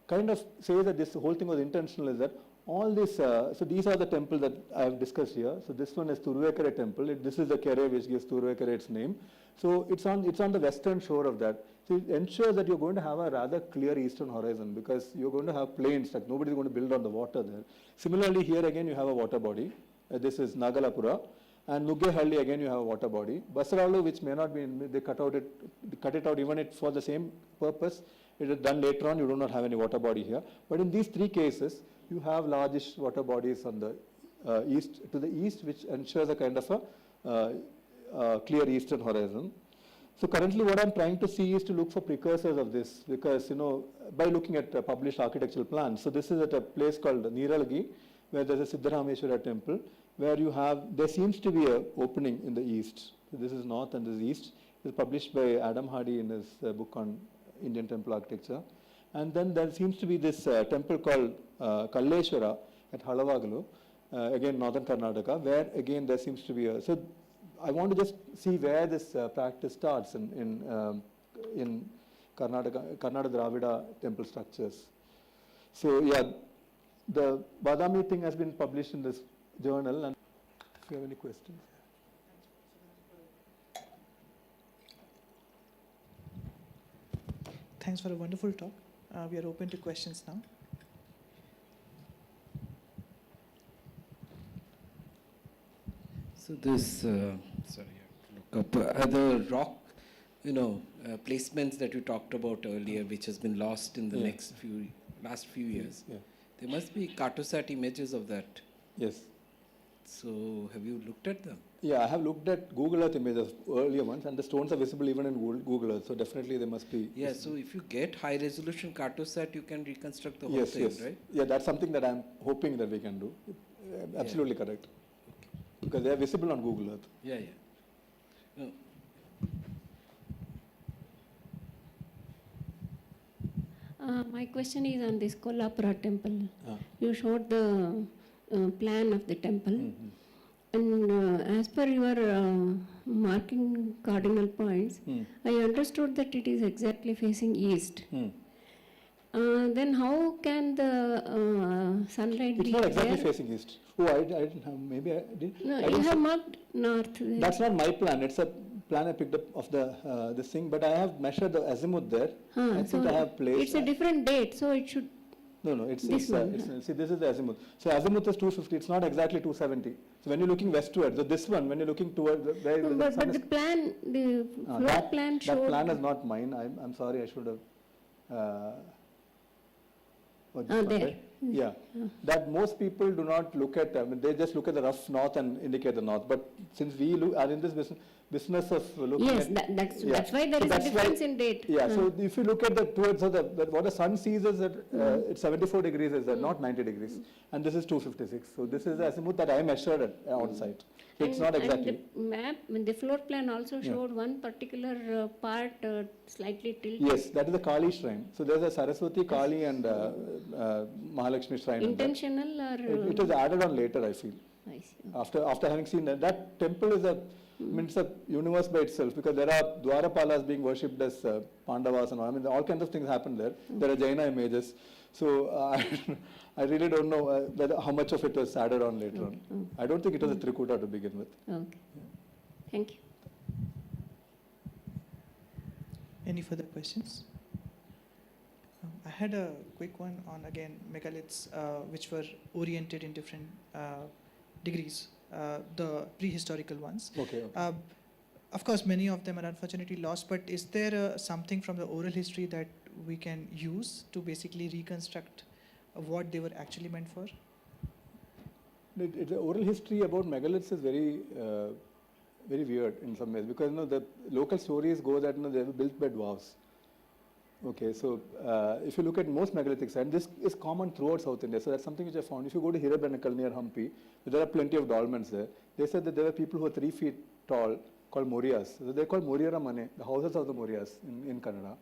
kind of says that this whole thing was intentional is that all this, so these are the temples that I have discussed here. So this one is Turuvekare temple. This is the kere which gives Turuvekare its name. So it's on the western shore of that. So it ensures that you're going to have a rather clear eastern horizon because you're going to have plains, like nobody's going to build on the water there. Similarly, here again you have a water body. This is Nagalapura. And Nuggehalli again you have a water body. Basaralu, which may not be, they cut it out even for the same purpose. It is done later on, you do not have any water body here. But in these three cases, you have largish water bodies on the to the east, which ensures a kind of a clear eastern horizon. So currently what I'm trying to see is to look for precursors of this because, by looking at published architectural plans. So this is at a place called Niralagi, where there's a Siddharameshwara temple, where there seems to be an opening in the east. So this is north and this is east. It's published by Adam Hardy in his book on Indian temple architecture. And then there seems to be this temple called Kalleshwara at Halavagalu, again northern Karnataka, where again there seems to be so I want to just see where this practice starts in Karnataka Dravida temple structures. So yeah, the Badami thing has been published in this journal, and if you have any questions. Thanks for a wonderful talk. We are open to questions now. So this, look up the rock, placements that you talked about earlier, which has been lost in the last few years. Yeah. There must be Cartosat images of that. Yes. So have you looked at them? Yeah, I have looked at Google Earth images, earlier ones, and the stones are visible even in Google Earth. So definitely they must be. Yeah. So if you get high resolution Cartosat, you can reconstruct the whole thing, right? Yeah, that's something that I'm hoping that we can do. Absolutely correct. Okay. Because they are visible on Google Earth. Yeah. No. My question is on this Kolhapura temple. You showed the plan of the temple. Mm-hmm. And as per your marking cardinal points, I understood that it is exactly facing east. Then how can the sunlight It's be not exactly there? facing east. Oh, I didn't have, maybe I did. No, I you didn't have see- marked north there. That's not my plan. It's a plan I picked up of the this thing, but I have measured the azimuth there. I think I have placed. It's a different date, so it should. No, it's This one, see, this is the azimuth. So azimuth is 250. It's not exactly 270. So when you're looking westward, so this one, when you're looking toward where the But, sun but is, the plan, the floor plan that showed. plan is not mine. I'm sorry. I should have. There. Yeah, that most people do not look at. I mean, they just look at the rough north and indicate the north. But since we are in this business of looking Yes, at, that's why there So is a that's why- difference in date. Yeah, so if you look at what the sun sees is that it's 74 degrees is not 90 degrees, and this is 256. So this is the azimuth that I measured on site. So it's not exactly. And the map, the floor plan also showed one particular part slightly tilted. Yes, that is the Kali shrine. So there's a Saraswati, Kali, and Mahalakshmi shrine. in that. Intentional or? It is added on later, I feel. I see. Okay. After having seen that temple is I mean, it's a universe by itself, because there are Dwarapalas being worshipped as Pandavas and all. I mean, all kinds of things happen there. There are Jaina images. So I really don't know how much of it was added on later on. I don't think it was a Trikuta to begin with. Okay. Thank you. Any further questions? I had a quick one on, again, megaliths which were oriented in different degrees, the prehistorical ones. Okay. Of course, many of them are unfortunately lost, but is there something from the oral history that we can use to basically reconstruct what they were actually meant for? The oral history about megaliths is very weird in some ways, because the local stories go that they were built by dwarves. Okay, so if you look at most megalithic sites, this is common throughout South India. So that's something which I found. If you go to Hirabenakal near Hampi, there are plenty of dolmens there. They said that there were people who were 3 feet tall called Moriyas. So they're called Moriyara Mane, the houses of the Moriyas in Kannada.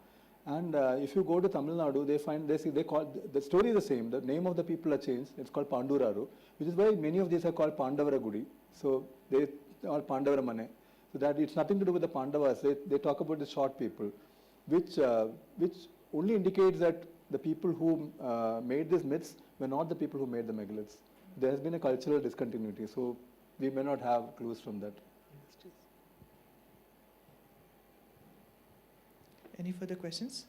And if you go to Tamil Nadu, they call the story is the same. The name of the people are changed. It's called Panduraru, which is why many of these are called Pandavara Gudi. So they are Pandavara Mane. So that it's nothing to do with the Pandavas. They talk about the short people, which only indicates that the people who made these myths were not the people who made the megaliths. There has been a cultural discontinuity, so we may not have clues from that. Any further questions?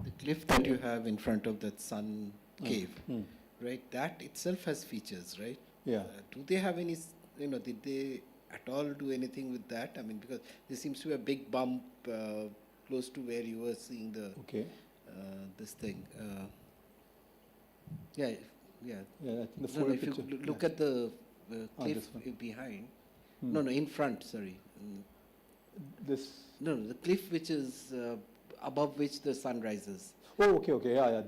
The cliff that you have in front of that sun cave, right? That itself has features, right? Yeah. Do they have any, did they at all do anything with that? I mean, because there seems to be a big bump close to where you were seeing the this thing. Yeah. Yeah, I think the No, full if you picture. look at the cliff this one. behind, no, in front, sorry. This. No, the cliff which is above which the sun rises. Oh, okay, yeah.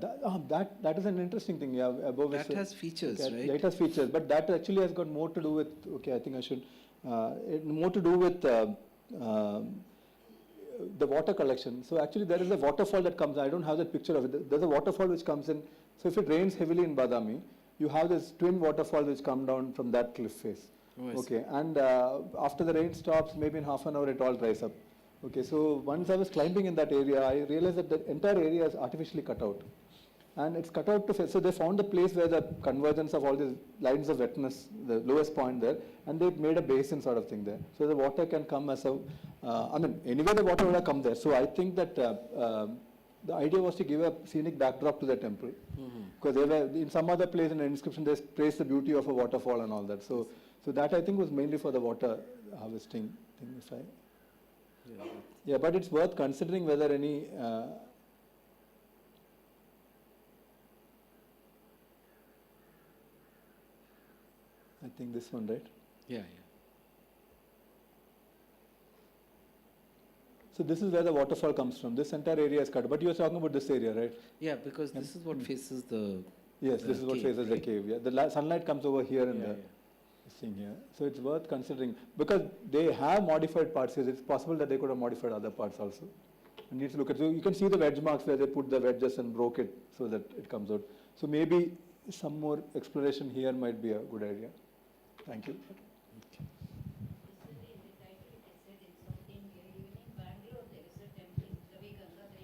That is an interesting thing. Yeah, above That has features, okay, right? It has features, but that actually has got more to do with. Okay, I think I should. More to do with the water collection. So actually, there is a waterfall that comes. I don't have that picture of it. There's a waterfall which comes in. So if it rains heavily in Badami, you have this twin waterfall which come down from that cliff face. Oh, okay, and after the rain stops, maybe in half an hour it all dries up. Okay, so once I was climbing in that area, I realized that the entire area is artificially cut out. And it's cut out to, so they found the place where the convergence of all these lines of wetness, the lowest point there, and they made a basin sort of thing there. So the water can come as a, anyway the water would have come there. So I think that the idea was to give a scenic backdrop to the temple. Because they were, in some other place in the inscription, they praised the beauty of a waterfall and all that. So that I think was mainly for the water harvesting thing, if I... Yeah, but it's worth considering whether any... I think this one, right? Yeah. So this is where the waterfall comes from. This entire area is cut. But you were talking about this area, right? Yeah, because this is what faces the Yes, this is what cave, faces the right? cave. Yeah, the sunlight comes over here in this thing here. So it's worth considering. Because they have modified parts here. It's possible that they could have modified other parts also. You need to look at, so you can see the wedge marks where they put the wedges and broke it so that it comes out. So maybe some more exploration here might be a good idea. Thank you.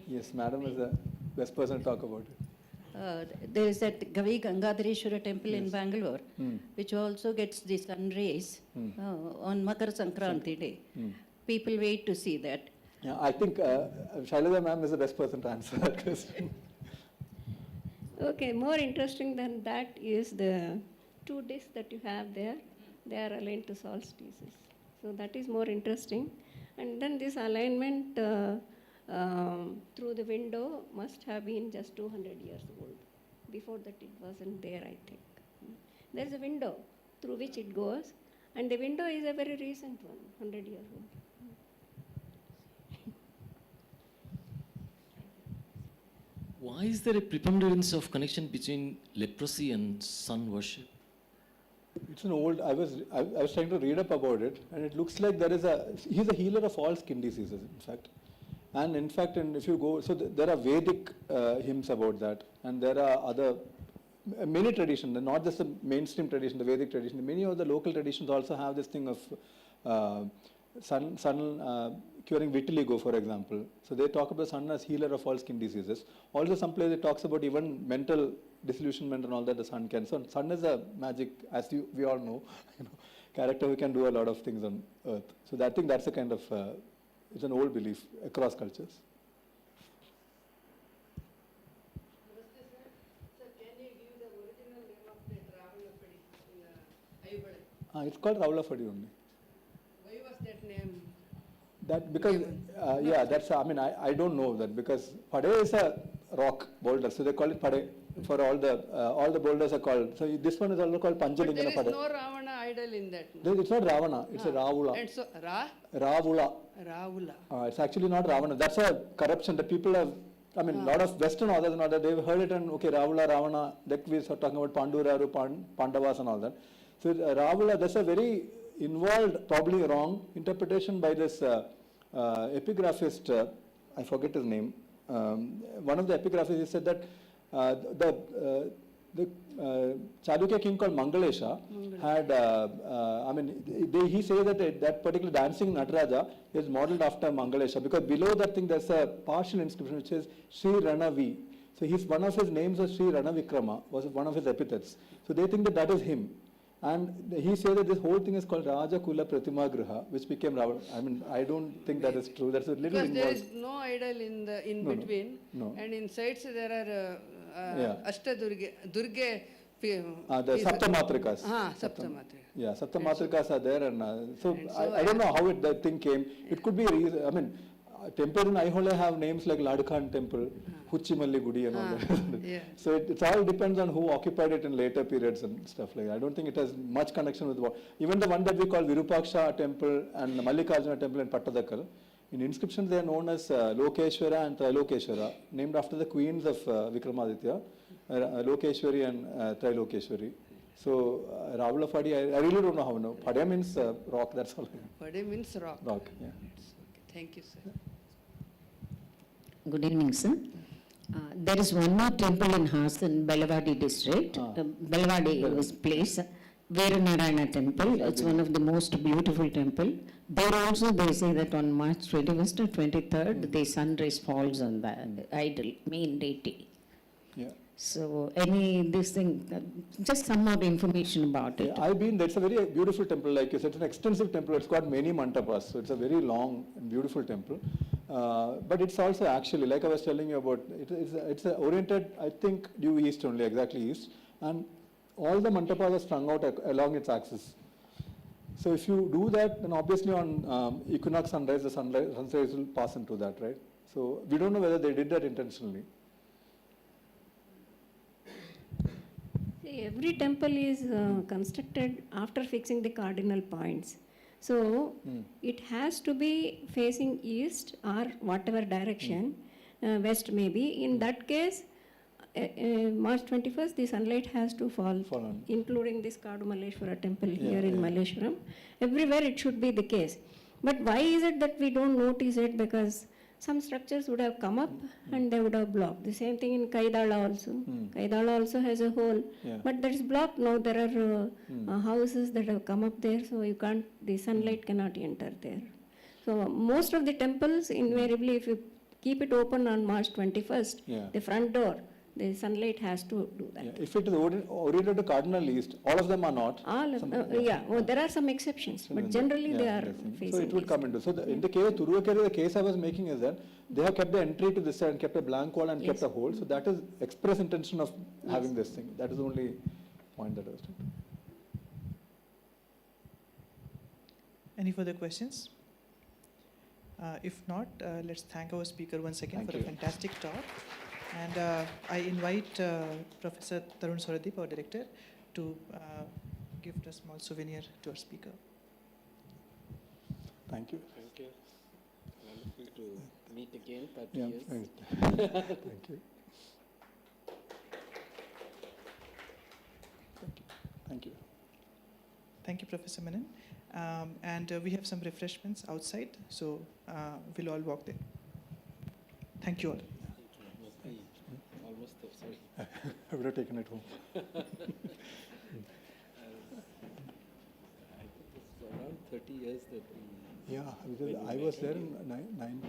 Yes, madam is the best person to talk about it. There is that Gavi Gangadhareshwara temple in Bangalore, which also gets the sun rays on Makar Sankranti day. People wait to see that. Yeah, I think Shailaja ma'am is the best person to answer that question. Okay, more interesting than that is the 2 discs that you have there. They are aligned to solstices. So that is more interesting. And then this alignment through the window must have been just 200 years old. Before that it wasn't there, I think. There is a window through which it goes, and the window is a very recent one, 100 years old. Why is there a preponderance of connection between leprosy and sun worship? It's an old, I was trying to read up about it, and it looks like there is he's a healer of all skin diseases, in fact. And in fact, if you go, so there are Vedic hymns about that, and there are other many traditions, not just the mainstream tradition, the Vedic tradition. Many of the local traditions also have this thing of sun curing vitiligo, for example. So they talk about sun as healer of all skin diseases. Also, some place it talks about even mental disillusionment and all that the sun can. So sun is a magic, as we all know, character who can do a lot of things on earth. So I think that's a kind of it's an old belief across cultures. It's called Ravulafadi only. Why was that name? That because yeah, that's I don't know that because Pade is a rock boulder, so they call it Pade. For all the boulders are called. So this one is also called Panjalingana Pade. There is no Ravana idol in that. No? It's not Ravana. It's a Ravula. And so Ravula. Ravula. It's actually not Ravana. That's a corruption that people have. A lot of Western authors and all that they've heard it and okay, Ravula, Ravana. That we are talking about Panduraru, Pandavas and all that. So Ravula, that's a very involved, probably wrong interpretation by this epigraphist. I forget his name. One of the epigraphists he said that the Chalukya king called Mangalesha had. He says that that particular dancing Nataraja is modeled after Mangalesha because below that thing there's a partial inscription which says Sri Ranavi. So one of his names was Sri Ranavikrama, was one of his epithets. So they think that is him. And he said that this whole thing is called Raja Kula Pratima Griha, which became Ravana. I don't think that is true. That's a little because involved. there is no idol in between. No. And in sides there are Ashtadurge, Durge. The Saptamatrikas. Saptamatrika. Yeah, Saptamatrikas are there, and so I don't know how that thing came. It could be a reason. Temples in Aihole have names like Ladkhan Temple, Huchimalli Gudi and all that. Yeah. So it all depends on who occupied it in later periods and stuff like that. I don't think it has much connection with what. Even the one that we call Virupaksha Temple and Mallikarjuna Temple in Pattadakal, in inscriptions they are known as Lokeshwara and Trilokeshwara, named after the queens of Vikramaditya, Lokeshwari and Trilokeshwari. So Ravulafadi, I really don't know how. No, Pada means rock. That's all. Pade means rock. Rock. Yeah. Thank you, sir. Good evening, sir. There is one more temple in Hassan, Belawadi district, Belawadi was place, Veeranarayana temple. It's one of the most beautiful temple. There also they say that on March 21st or 23rd, the sunrise falls on the idol, main deity. Yeah. So just some more information about it. Yeah, I've been there. It's a very beautiful temple, like you said. It's an extensive temple. It's got many mantapas. So it's a very long and beautiful temple. But it's also actually, like I was telling you about, it's oriented, I think, due east only, exactly east. And all the mantapas are strung out along its axis. So if you do that, then obviously on equinox sunrise, the sunrise will pass into that, right? So we don't know whether they did that intentionally. Every temple is constructed after fixing the cardinal points. So it has to be facing east or whatever direction, west maybe. In that case, March 21st, the sunlight has to fall on. Including this Kadumaleshwara temple here in Malleshwaram. Everywhere it should be the case. But why is it that we don't notice it? Because some structures would have come up and they would have blocked. The same thing in Kaidala also. Kaidala also has a hole, but that is blocked now. There are houses that have come up there, so the sunlight cannot enter there. So most of the temples, invariably, if you keep it open on March 21st, the front door, the sunlight has to do that. Yeah. If it is oriented to cardinal east, all of them are not. There are some exceptions, but generally they are facing. So it would come into. So in the case of Turuvakere, the case I was making is that they have kept the entry to this side and kept a blank wall and kept a hole. So that is express intention of having this thing. That is the only point that I was trying. Any further questions? If not, let's thank our speaker once again for a fantastic talk. And I invite Professor Tarun Soradeep, our director, to give a small souvenir to our speaker. Thank you. Thank you. Wonderful to meet again, 30 years. Thank you. Thank you. Thank you, Professor Menon. And we have some refreshments outside, so we'll all walk there. Thank you all. Almost, sorry. I would have taken it home. I think it's around 30 years that we... Yeah, because I was there in 9